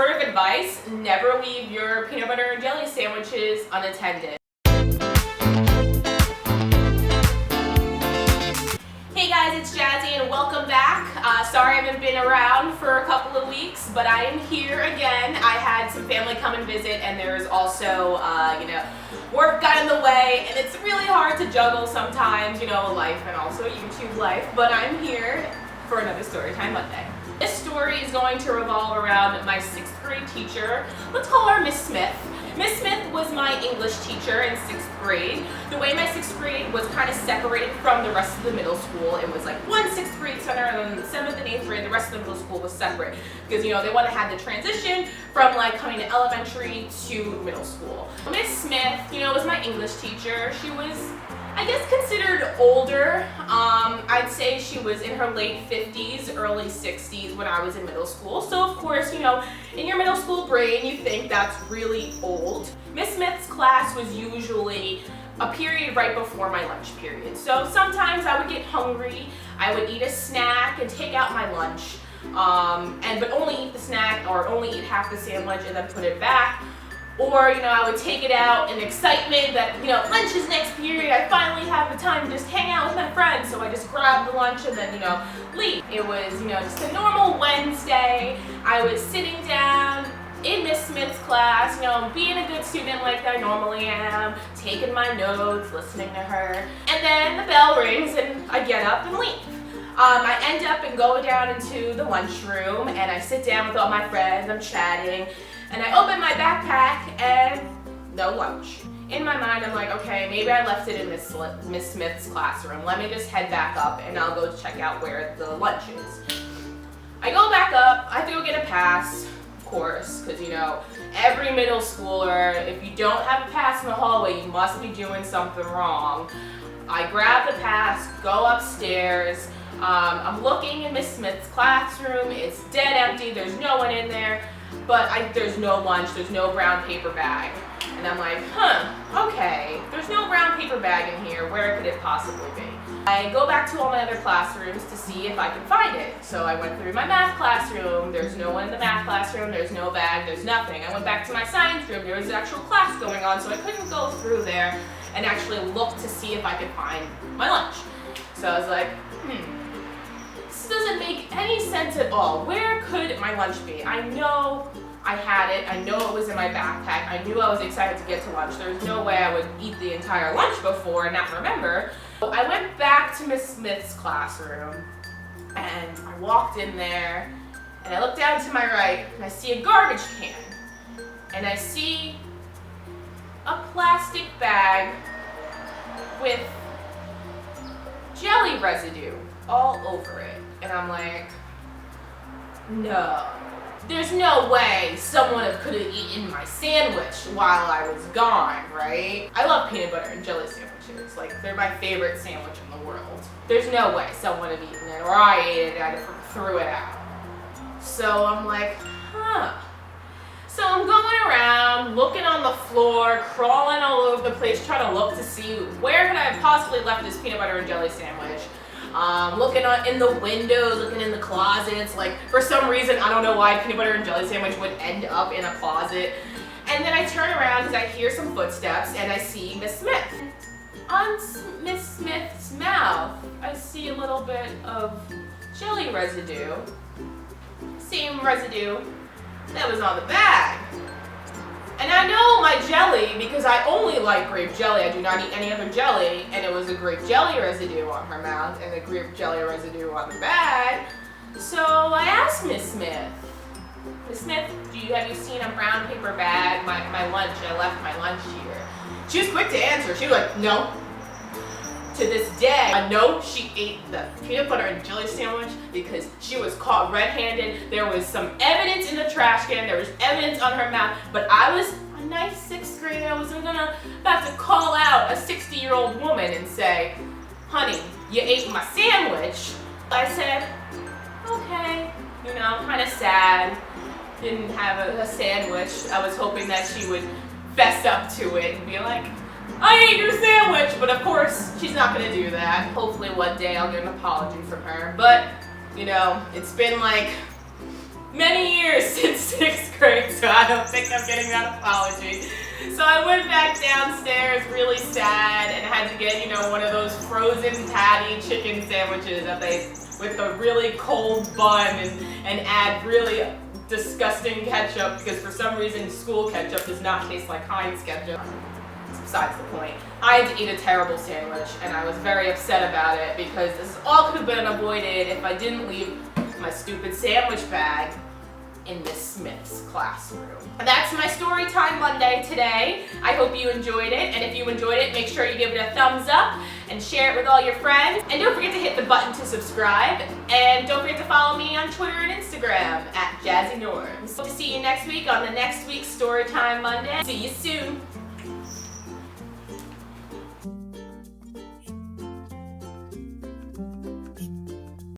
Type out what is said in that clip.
Word of advice, never leave your peanut butter and jelly sandwiches unattended. Hey guys, it's Jazzy and welcome back. Sorry I haven't been around for a couple of weeks, but I am here again. I had some family come and visit, and there's also, work got in the way, and it's really hard to juggle sometimes, life and also YouTube life, but I'm here for another Storytime Monday. This story is going to revolve around my 6th grade teacher. Let's call her Miss Smith. Miss Smith was my English teacher in 6th grade. The way my 6th grade was kind of separated from the rest of the middle school, it was like one 6th grade center, and then the 7th and 8th grade, the rest of the middle school was separate. Because, they want to have the transition from like coming to elementary to middle school. Miss Smith, was my English teacher. She was, I guess, considered older. I'd say she was in her late 50s, early 60s when I was in middle school. So of course, in your middle school brain, you think that's really old. Miss Smith's class was usually a period right before my lunch period. So sometimes I would get hungry, I would eat a snack and take out my lunch, but only eat the snack or only eat half the sandwich and then put it back. Or, I would take it out in excitement that, lunch is next period, I finally have the time to just hang out with my friends. So I just grabbed the lunch and then, leave. It was, just a normal Wednesday. I was sitting down in Miss Smith's class, being a good student like I normally am, taking my notes, listening to her. And then the bell rings and I get up and leave. I end up and go down into the lunchroom and I sit down with all my friends, I'm chatting, and I open my backpack and no lunch. In my mind, I'm like, okay, maybe I left it in Miss Smith's classroom. Let me just head back up and I'll go check out where the lunch is. I go back up, I have to go get a pass, of course, because every middle schooler, if you don't have a pass in the hallway, you must be doing something wrong. I grab the pass, go upstairs. I'm looking in Miss Smith's classroom, it's dead empty, there's no one in there, but there's no lunch, there's no brown paper bag. And I'm like, okay, there's no brown paper bag in here, where could it possibly be? I go back to all my other classrooms to see if I can find it. So I went through my math classroom, there's no one in the math classroom, there's no bag, there's nothing. I went back to my science room, there was an actual class going on, so I couldn't go through there and actually look to see if I could find my lunch. So I was like, this doesn't make any sense at all. Where could my lunch be? I know I had it. I know it was in my backpack. I knew I was excited to get to lunch. There's no way I would eat the entire lunch before and not remember. So I went back to Miss Smith's classroom and I walked in there and I look down to my right and I see a garbage can and I see a plastic bag with jelly residue all over it. And I'm like, no. There's no way someone could have eaten my sandwich while I was gone, right? I love peanut butter and jelly sandwiches. Like, they're my favorite sandwich in the world. There's no way someone had eaten it, or I ate it and I threw it out. So I'm like, So I'm going around, looking on the floor, crawling all over the place, trying to look to see where could I have possibly left this peanut butter and jelly sandwich. Looking in the windows, looking in the closets, like for some reason, I don't know why peanut butter and jelly sandwich would end up in a closet. And then I turn around because I hear some footsteps and I see Miss Smith. On Miss Smith's mouth, I see a little bit of jelly residue. Same residue that was on the bag. And I know my jelly, because I only like grape jelly, I do not eat any other jelly, and it was a grape jelly residue on her mouth and a grape jelly residue on the bag. So I asked Miss Smith, Miss Smith, have you seen a brown paper bag? My lunch, I left my lunch here. She was quick to answer. She was like, no. To this day, I know she ate the peanut butter and jelly sandwich because she was caught red-handed. There was some evidence in the trash can. There was evidence on her mouth. But I was a nice 6th grader. I wasn't about to call out a 60-year-old woman and say, honey, you ate my sandwich. I said, okay, kind of sad. Didn't have a sandwich. I was hoping that she would fess up to it and be like, I ate your sandwich, but of course, she's not gonna do that. Hopefully one day I'll get an apology from her, but, it's been like many years since 6th grade, so I don't think I'm getting that apology. So I went back downstairs really sad and had to get, one of those frozen patty chicken sandwiches that with the really cold bun and add really disgusting ketchup, because for some reason school ketchup does not taste like Heinz ketchup. Besides the point. I had to eat a terrible sandwich and I was very upset about it because this all could have been avoided if I didn't leave my stupid sandwich bag in Miss Smith's classroom. That's my story time Monday today. I hope you enjoyed it, and if you enjoyed it, make sure you give it a thumbs up and share it with all your friends. And don't forget to hit the button to subscribe, and don't forget to follow me on Twitter and Instagram @JazzyNorms. Hope to see you next week on the next week's Storytime Monday. See you soon.